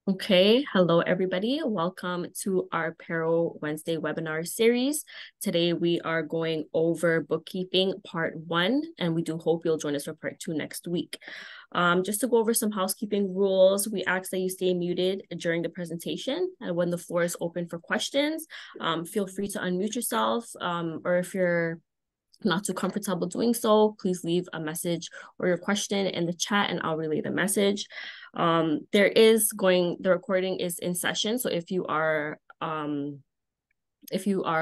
Okay, hello everybody. Welcome to our Payroll Wednesday webinar series. Today we are going over bookkeeping part 1, and we do hope you'll join us for part 2 next week. Just to go over some housekeeping rules, we ask that you stay muted during the presentation, and when the floor is open for questions, feel free to unmute yourself, or if you're not too comfortable doing so, please leave a message or your question in the chat and I'll relay the message. The recording is in session. So if you are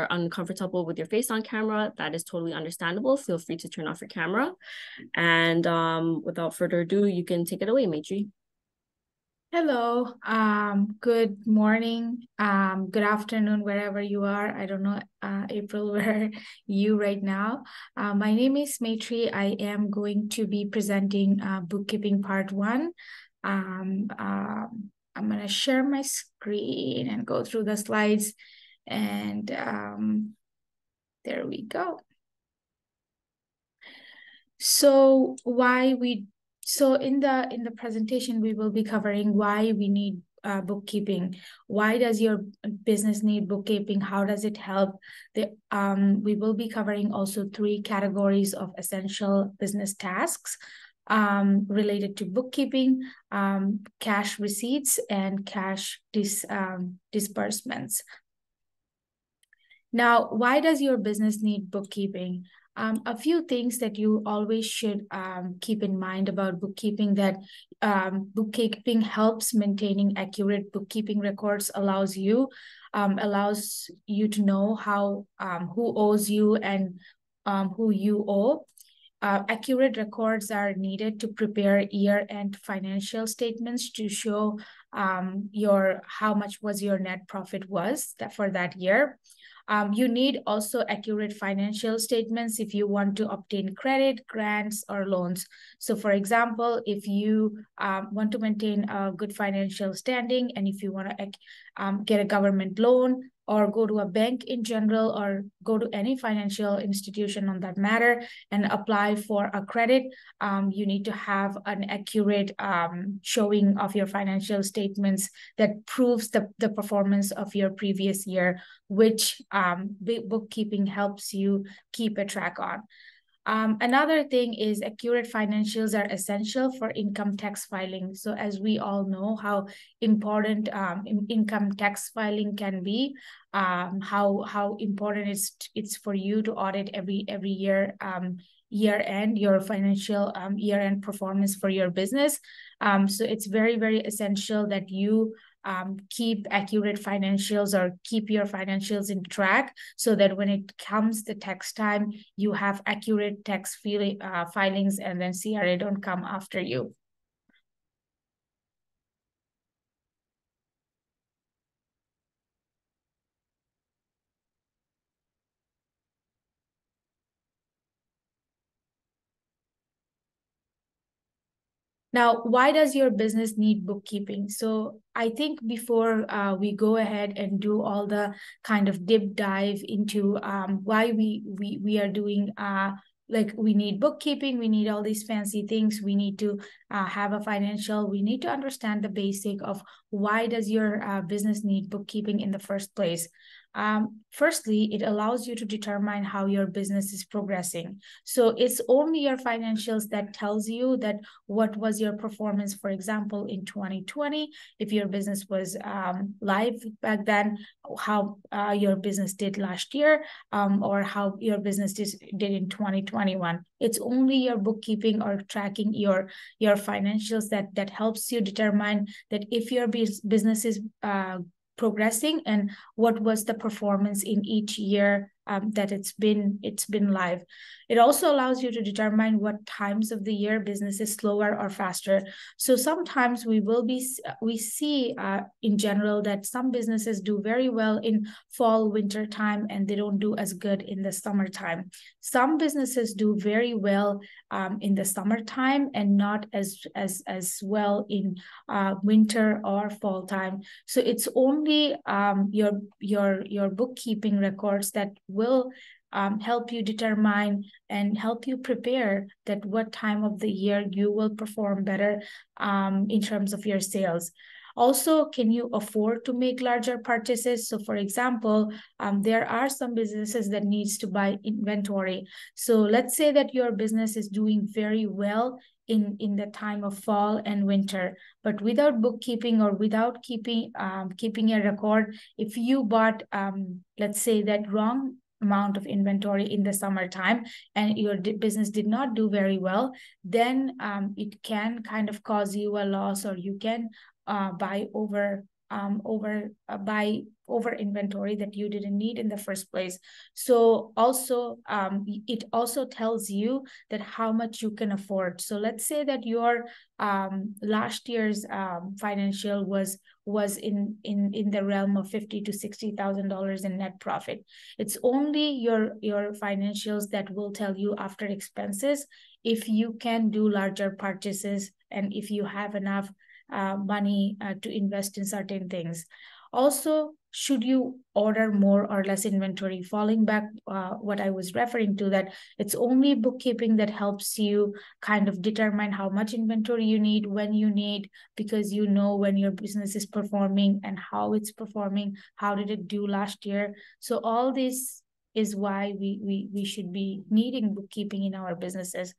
uncomfortable with your face on camera, that is totally understandable. Feel free to turn off your camera. And without further ado, you can take it away, Maitri. Hello, good morning, good afternoon, wherever you are. I don't know, April, where you right now. My name is Maitri. I am going to be presenting bookkeeping part 1. I'm going to share my screen and go through the slides. And there we go. So in the presentation, we will be covering why we need bookkeeping. Why does your business need bookkeeping? How does it help? We will be covering also 3 categories of essential business tasks related to bookkeeping, cash receipts, and cash disbursements. Now, why does your business need bookkeeping? A few things that you always should keep in mind about bookkeeping, that bookkeeping helps maintaining accurate bookkeeping records, allows you to know how who owes you and who you owe. Accurate records are needed to prepare year-end financial statements to show how much was your net profit for that year. You need also accurate financial statements if you want to obtain credit, grants, or loans. So for example, if you want to maintain a good financial standing, and if you want to get a government loan, or go to a bank in general, or go to any financial institution on that matter and apply for a credit, you need to have an accurate showing of your financial statements that proves the performance of your previous year, which bookkeeping helps you keep a track on. Another thing is accurate financials are essential for income tax filing. So as we all know how important income tax filing can be, how important it's for you to audit every year, year-end, your financial year-end performance for your business. So it's very, very essential that you keep accurate financials, or keep your financials in track, so that when it comes the tax time, you have accurate tax filings, and then CRA don't come after you. Now, why does your business need bookkeeping? So I think before we go ahead and do all the kind of deep dive into why we are doing like we need bookkeeping, we need all these fancy things, we need to have a financial, we need to understand the basic of why does your business need bookkeeping in the first place. Firstly, it allows you to determine how your business is progressing. So it's only your financials that tells you that what was your performance, for example, in 2020, if your business was live back then, how your business did last year, or how your business did in 2021. It's only your bookkeeping or tracking your financials that helps you determine that if your business is progressing, and what was the performance in each year that it's been live. It also allows you to determine what times of the year business is slower or faster. So sometimes we see in general that some businesses do very well in fall, winter time, and they don't do as good in the summertime. Some businesses do very well in the summertime and not as well in winter or fall time. So it's only your bookkeeping records that will help you determine and help you prepare that what time of the year you will perform better in terms of your sales. Also, can you afford to make larger purchases? So for example, there are some businesses that needs to buy inventory. So let's say that your business is doing very well in the time of fall and winter, but without bookkeeping or without keeping a record, if you bought let's say that wrong amount of inventory in the summertime and your business did not do very well, then it can kind of cause you a loss, or you can buy over inventory that you didn't need in the first place. So also it also tells you that how much you can afford. So let's say that your last year's financial was in the realm of $50,000 to $60,000 in net profit. It's only your financials that will tell you after expenses if you can do larger purchases and if you have enough money to invest in certain things. Also, should you order more or less inventory? Falling back what I was referring to, that it's only bookkeeping that helps you kind of determine how much inventory you need, when you need, because you know when your business is performing and how it's performing, how did it do last year. So all this is why we should be needing bookkeeping in our businesses.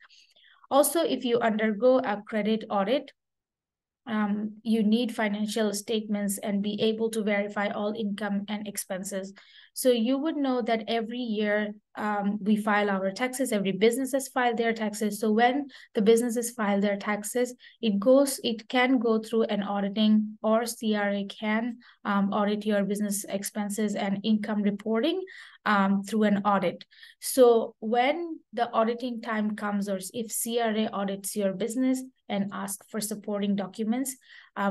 Also, if you undergo a credit audit, you need financial statements and be able to verify all income and expenses. So you would know that every year we file our taxes, every businesses file their taxes. So when the businesses file their taxes, it can go through an auditing, or CRA can audit your business expenses and income reporting through an audit. So when the auditing time comes, or if CRA audits your business and ask for supporting documents,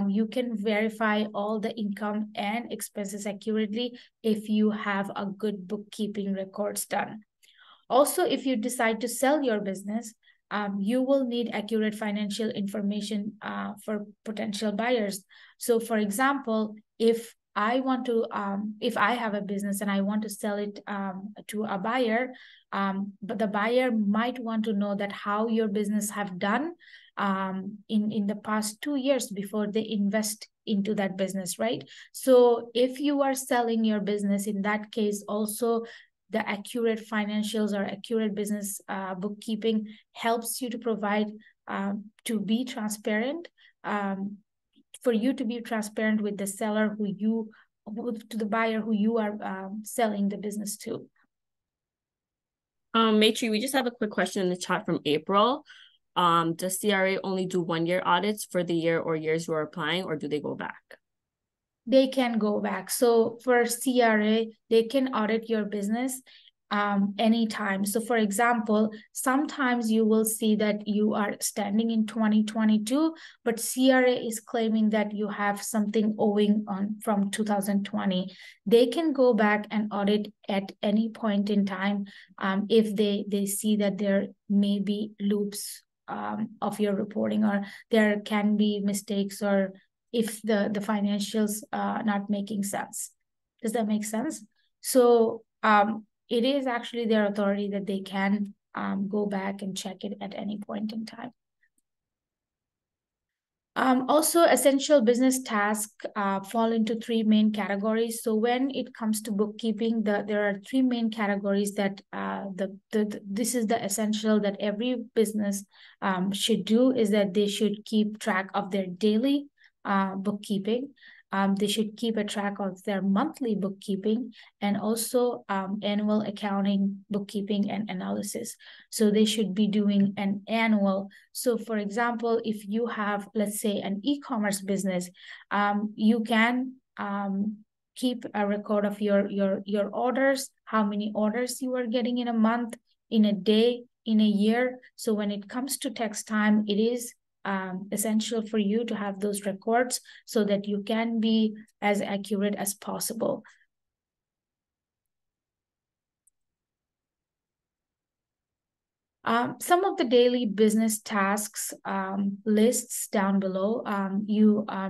you can verify all the income and expenses accurately if you have a good bookkeeping records done. Also, if you decide to sell your business, you will need accurate financial information for potential buyers. So for example, if I have a business and I want to sell it to a buyer, but the buyer might want to know that how your business have done in the past 2 years before they invest into that business, right? So if you are selling your business, in that case, also the accurate financials or accurate business bookkeeping helps you to provide to be transparent, for you to be transparent with the seller to the buyer who you are selling the business to. Maitri, we just have a quick question in the chat from April. Does CRA only do 1-year audits for the year or years you are applying, or do they go back? They can go back. So for CRA, they can audit your business anytime. So for example, sometimes you will see that you are standing in 2022, but CRA is claiming that you have something owing on from 2020. They can go back and audit at any point in time if they see that there may be loops of your reporting, or there can be mistakes, or if the financials are not making sense. Does that make sense? So it is actually their authority that they can go back and check it at any point in time. Also, essential business tasks fall into 3 main categories. So when it comes to bookkeeping, there are 3 main categories that this is the essential that every business should do, is that they should keep track of their daily bookkeeping. They should keep a track of their monthly bookkeeping, and also annual accounting, bookkeeping, and analysis. So they should be doing an annual. So for example, if you have, let's say, an e-commerce business, you can keep a record of your orders, how many orders you are getting in a month, in a day, in a year. So when it comes to tax time, it is essential for you to have those records so that you can be as accurate as possible. Some of the daily business tasks lists down below.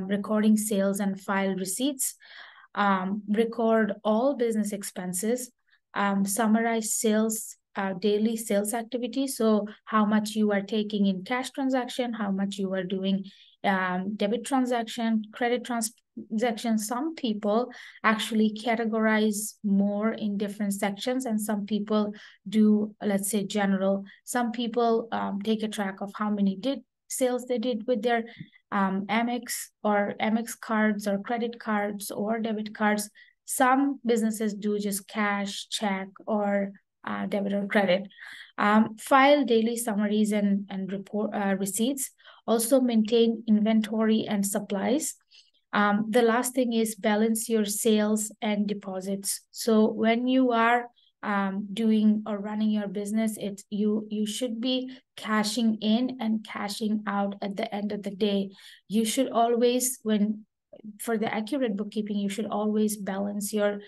Recording sales and file receipts, record all business expenses, summarize sales, daily sales activity. So how much you are taking in cash transaction, how much you are doing debit transaction, credit transaction. Some people actually categorize more in different sections, and some people do, let's say, general. Some people take a track of how many sales they did with their Amex cards or credit cards or debit cards. Some businesses do just cash, check, or debit or credit. File daily summaries and report receipts. Also maintain inventory and supplies. The last thing is balance your sales and deposits. So when you are doing or running your business, it's you should be cashing in and cashing out at the end of the day. You should always, when for the accurate bookkeeping, you should always balance your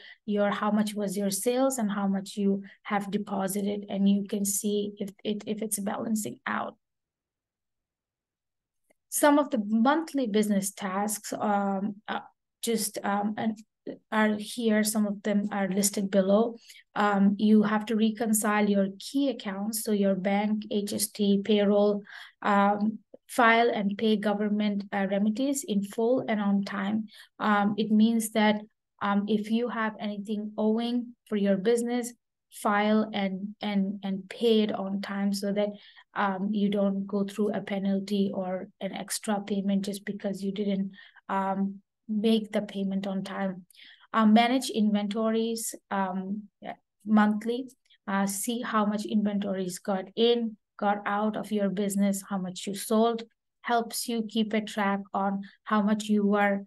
how much was your sales and how much you have deposited, and you can see if it's balancing out. Some of the monthly business tasks and are here. Some of them are listed below. You have to reconcile your key accounts, so your bank, HST, payroll, file and pay government remittances in full and on time. It means that if you have anything owing for your business, file and pay it on time, so that you don't go through a penalty or an extra payment just because you didn't make the payment on time. Manage inventories monthly. See how much inventories got in, got out of your business, how much you sold. Helps you keep a track on how much you are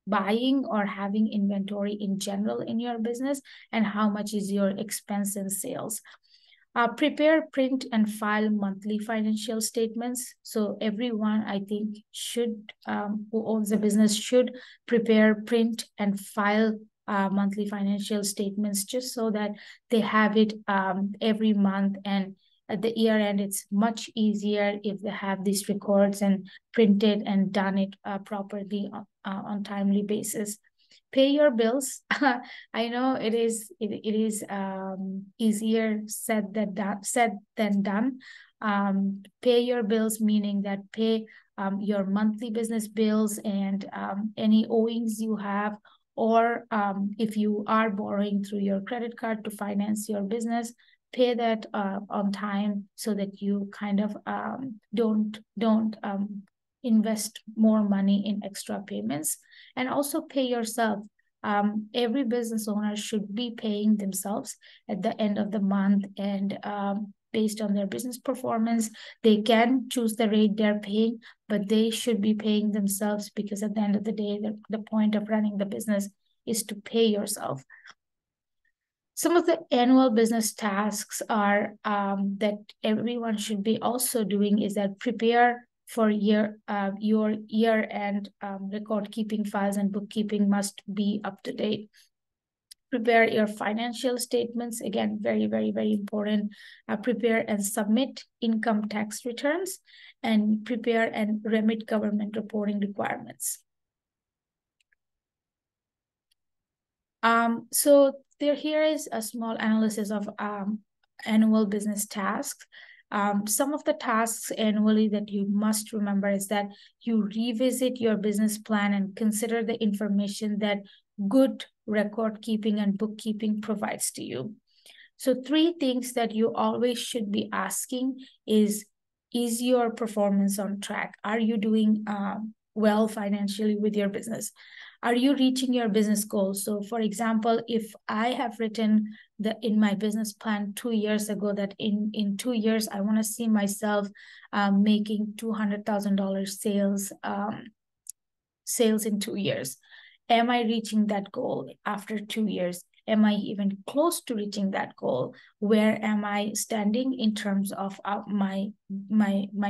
buying or having inventory in general in your business, and how much is your expense and sales. Prepare, print, and file monthly financial statements. So everyone, I think, should who owns a business should prepare, print, and file monthly financial statements, just so that they have it every month. And at the year end, it's much easier if they have these records and printed and done it properly on timely basis. Pay your bills. I know it is easier said than done. Pay your bills, meaning that pay your monthly business bills and any owings you have, or if you are borrowing through your credit card to finance your business, pay that on time, so that you kind of don't invest more money in extra payments. And also pay yourself. Every business owner should be paying themselves at the end of the month, and based on their business performance, they can choose the rate they're paying, but they should be paying themselves, because at the end of the day, the point of running the business is to pay yourself. Some of the annual business tasks are that everyone should be also doing is that prepare for your year-end record keeping files and bookkeeping must be up to date. Prepare your financial statements, again, very, very, very important. Prepare and submit income tax returns, and prepare and remit government reporting requirements. So here is a small analysis of annual business tasks. Some of the tasks annually that you must remember is that you revisit your business plan and consider the information that good record keeping and bookkeeping provides to you. So 3 things that you always should be asking is your performance on track? Are you doing well financially with your business? Are you reaching your business goals? So for example, if I have written in my business plan 2 years ago that in 2 years, I want to see myself making $200,000 sales in 2 years. Am I reaching that goal after 2 years? Am I even close to reaching that goal? Where am I standing in terms of my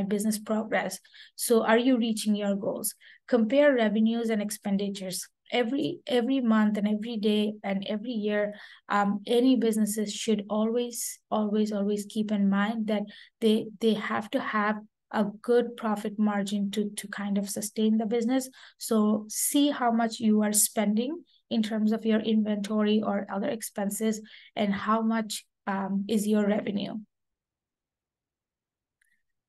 business progress? So are you reaching your goals? Compare revenues and expenditures. Every month and every day and every year, any businesses should always keep in mind that they have to have a good profit margin to kind of sustain the business. So see how much you are spending in terms of your inventory or other expenses, and how much is your revenue.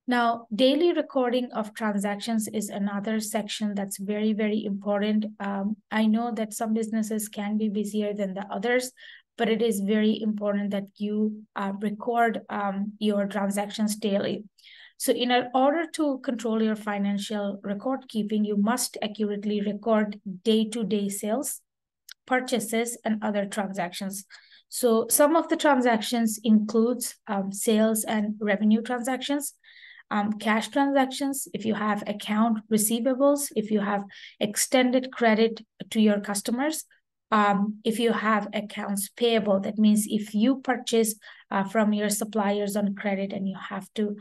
Now, daily recording of transactions is another section that's very, very important. I know that some businesses can be busier than the others, but it is very important that you record your transactions daily. So in order to control your financial record keeping, you must accurately record day-to-day sales, purchases, and other transactions. So some of the transactions includes sales and revenue transactions, cash transactions, if you have account receivables, if you have extended credit to your customers, if you have accounts payable, that means if you purchase from your suppliers on credit and you have to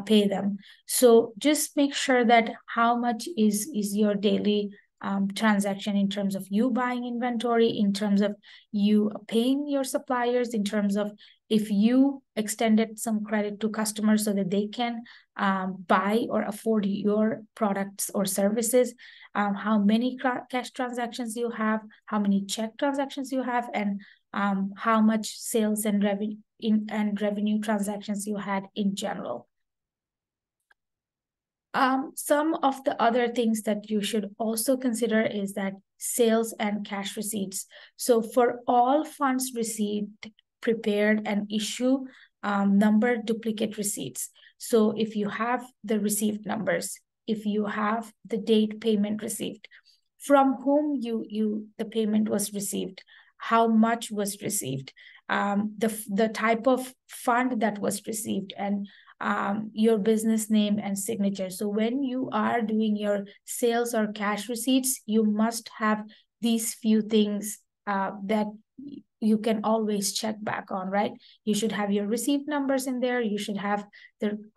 pay them. So just make sure that how much is your daily transaction in terms of you buying inventory, in terms of you paying your suppliers, in terms of if you extended some credit to customers so that they can buy or afford your products or services, how many cash transactions you have, how many check transactions you have, and how much sales and revenue transactions you had in general. Some of the other things that you should also consider is that sales and cash receipts. So for all funds received, prepared and issue number duplicate receipts. So if you have the received numbers, if you have the date payment received, from whom the payment was received, how much was received, the type of fund that was received, and your business name and signature. So when you are doing your sales or cash receipts, you must have these few things that you can always check back on, right? You should have your receipt numbers in there. You should have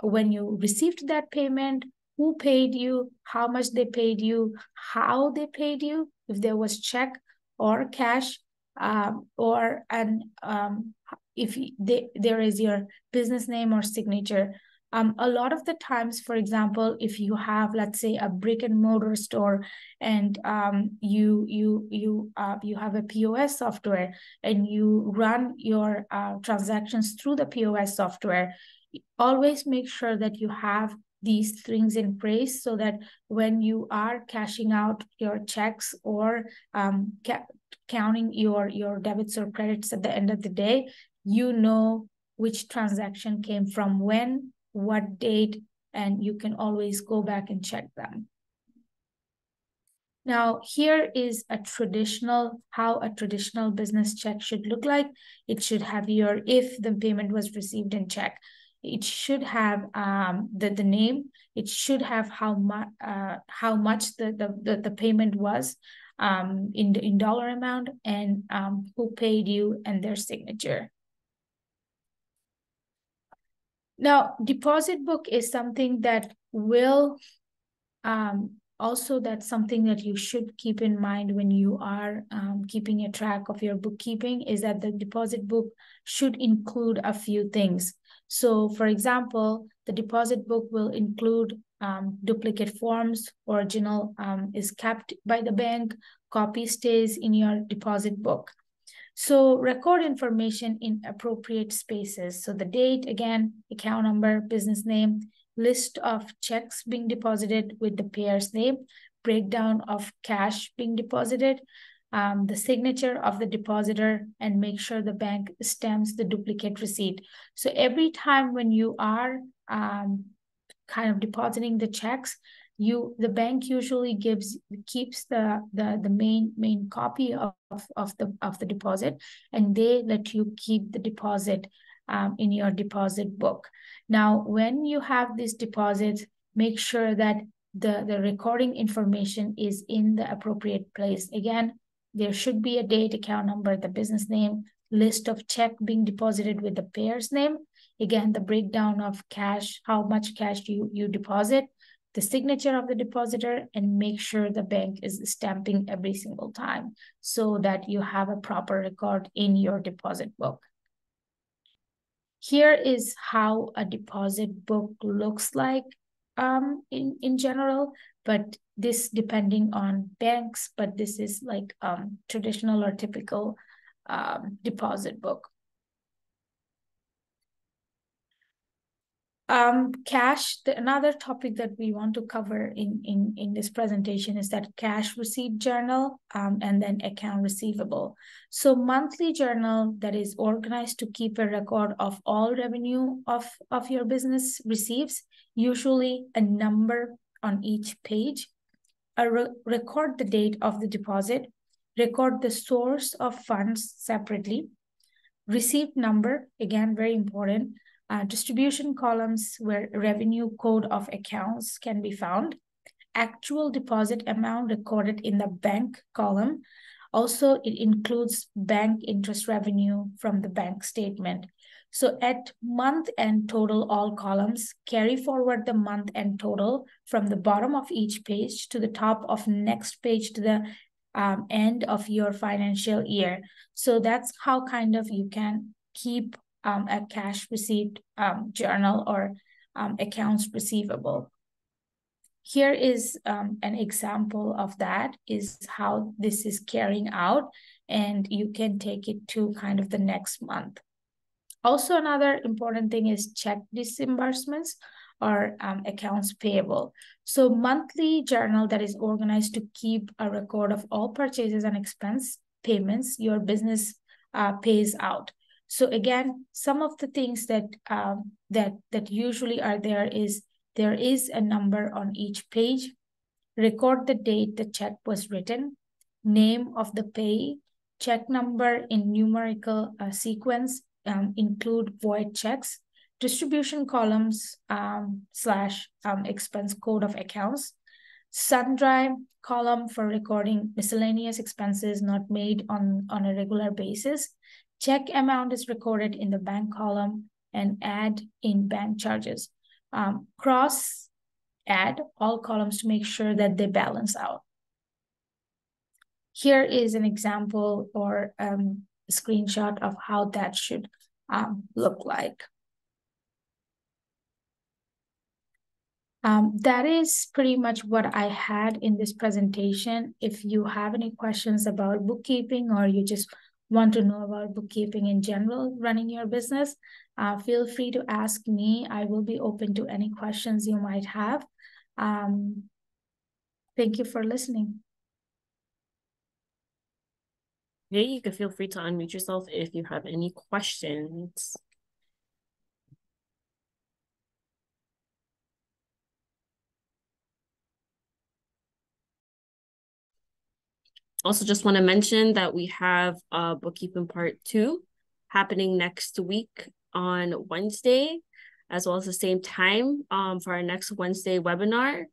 when you received that payment, who paid you, how much they paid you, how they paid you, if there was check or cash, if there is your business name or signature. A lot of the times, for example, if you have, let's say, a brick and mortar store, and you have a POS software, and you run your transactions through the POS software, always make sure that you have these things in place so that when you are cashing out your checks or counting your debits or credits at the end of the day, you know which transaction came from when, what date, and you can always go back and check them. Now, here is how a traditional business check should look like. It should have if the payment was received in check. It should have the name. It should have how much the payment was in dollar amount, and who paid you and their signature. Now, deposit book is something that will also, that's something that you should keep in mind when you are keeping a track of your bookkeeping, is that the deposit book should include a few things. So for example, the deposit book will include duplicate forms. Original is kept by the bank, copy stays in your deposit book. So record information in appropriate spaces. So the date, again, account number, business name, list of checks being deposited with the payer's name, breakdown of cash being deposited, the signature of the depositor, and make sure the bank stamps the duplicate receipt. So every time when you are kind of depositing the checks, the bank usually keeps the main copy of the deposit, and they let you keep the deposit in your deposit book. Now, when you have these deposits, make sure that the recording information is in the appropriate place. Again, there should be a date, account number, the business name, list of check being deposited with the payer's name. Again, the breakdown of cash, how much cash you deposit, the signature of the depositor, and make sure the bank is stamping every single time so that you have a proper record in your deposit book. Here is how a deposit book looks like in general, but this depending on banks, but this is like traditional or typical deposit book. Another topic that we want to cover in this presentation is that cash receipt journal, and then account receivable. So monthly journal that is organized to keep a record of all revenue of your business receives, usually a number on each page. Record the date of the deposit, record the source of funds separately, receipt number, again, very important, distribution columns where revenue code of accounts can be found, actual deposit amount recorded in the bank column. Also, it includes bank interest revenue from the bank statement. So at month end total, all columns, carry forward the month end total from the bottom of each page to the top of next page to the end of your financial year. So that's how kind of you can keep a cash receipt journal or accounts receivable. Here is an example of that, is how this is carrying out, and you can take it to kind of the next month. Also, another important thing is check disbursements or accounts payable. So monthly journal that is organized to keep a record of all purchases and expense payments your business pays out. So again, some of the things that that usually are there is a number on each page. Record the date the check was written, name of the payee, check number in numerical sequence, include void checks, distribution columns slash expense code of accounts, sundry column for recording miscellaneous expenses not made on a regular basis. Check amount is recorded in the bank column, and add in bank charges. Cross add all columns to make sure that they balance out. Here is an example or a screenshot of how that should look like. That is pretty much what I had in this presentation. If you have any questions about bookkeeping, or you just want to know about bookkeeping in general, running your business, feel free to ask me. I will be open to any questions you might have. Thank you for listening. Yeah, you can feel free to unmute yourself if you have any questions. Also, just want to mention that we have bookkeeping part 2 happening next week on Wednesday, as well as the same time for our next Wednesday webinar.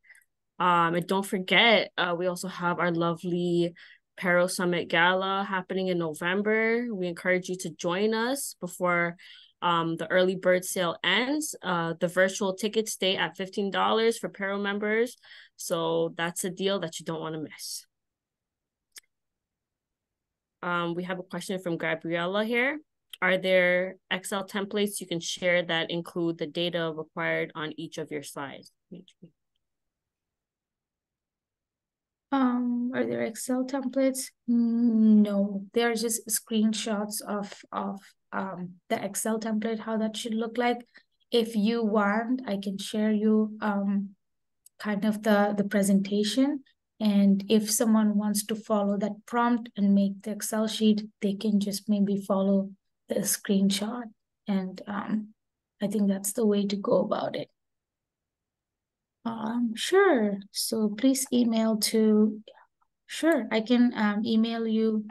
And don't forget, we also have our lovely Paro Summit Gala happening in November. We encourage you to join us before the early bird sale ends. The virtual tickets stay at $15 for Paro members. So that's a deal that you don't want to miss. We have a question from Gabriella here. Are there Excel templates you can share that include the data required on each of your slides? Are there Excel templates? No, they're just screenshots of the Excel template, how that should look like. If you want, I can share you kind of the presentation. And if someone wants to follow that prompt and make the Excel sheet, they can just maybe follow the screenshot. And I think that's the way to go about it. Sure. So please email to, sure, I can email you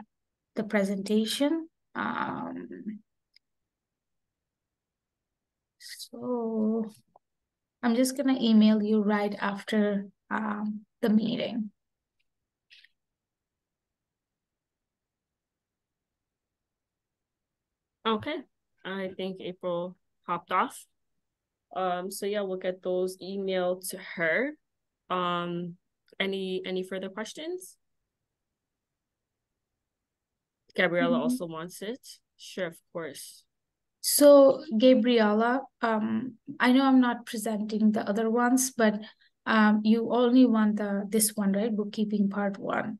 the presentation. So I'm just gonna email you right after the meeting. Okay, I think April hopped off. So yeah, we'll get those emailed to her. Any further questions? Gabriella also wants it. Sure, of course. So Gabriella, I know I'm not presenting the other ones, but you only want this one, right? Bookkeeping part 1.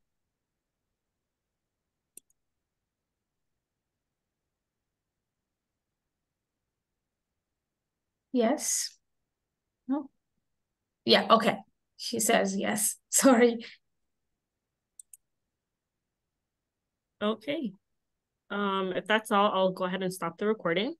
Yes. Yeah, okay. She says yes. Sorry. Okay. If that's all, I'll go ahead and stop the recording.